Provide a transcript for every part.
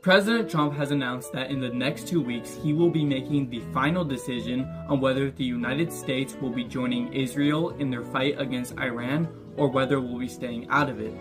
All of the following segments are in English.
President Trump has announced that in the next 2 weeks, he will be making the final decision on whether the United States will be joining Israel in their fight against Iran or whether we'll be staying out of it.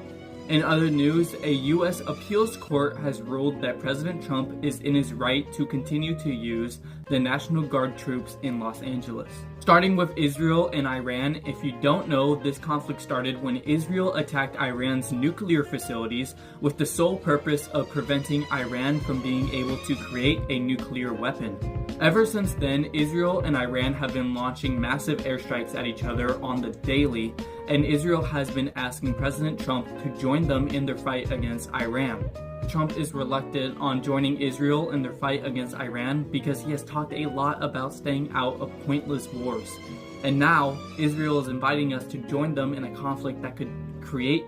In other news, a U.S. appeals court has ruled that President Trump is in his right to continue to use the National Guard troops in Los Angeles. Starting with Israel and Iran, if you don't know, this conflict started when Israel attacked Iran's nuclear facilities with the sole purpose of preventing Iran from being able to create a nuclear weapon. Ever since then, Israel and Iran have been launching massive airstrikes at each other on the daily, and Israel has been asking President Trump to join them in their fight against Iran. Trump is reluctant on joining Israel in their fight against Iran because he has talked a lot about staying out of pointless wars. And now, Israel is inviting us to join them in a conflict that could create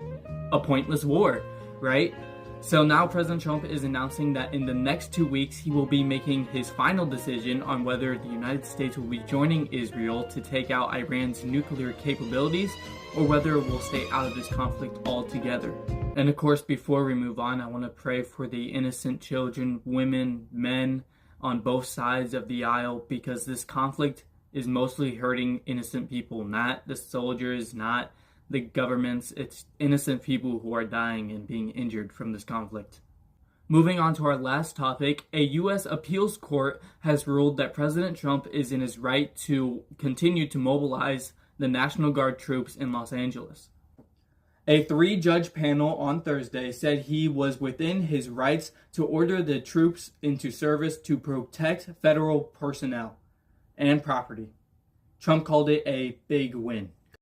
a pointless war, right? So now President Trump is announcing that in the next 2 weeks, he will be making his final decision on whether the United States will be joining Israel to take out Iran's nuclear capabilities or whether we'll stay out of this conflict altogether. And of course, before we move on, I want to pray for the innocent children, women, men on both sides of the aisle, because this conflict is mostly hurting innocent people, not the soldiers, not the governments. It's innocent people who are dying and being injured from this conflict. Moving on to our last topic, a U.S. appeals court has ruled that President Trump is in his right to continue to mobilize the National Guard troops in Los Angeles. A 3-judge panel on Thursday said he was within his rights to order the troops into service to protect federal personnel and property. Trump called it a big win.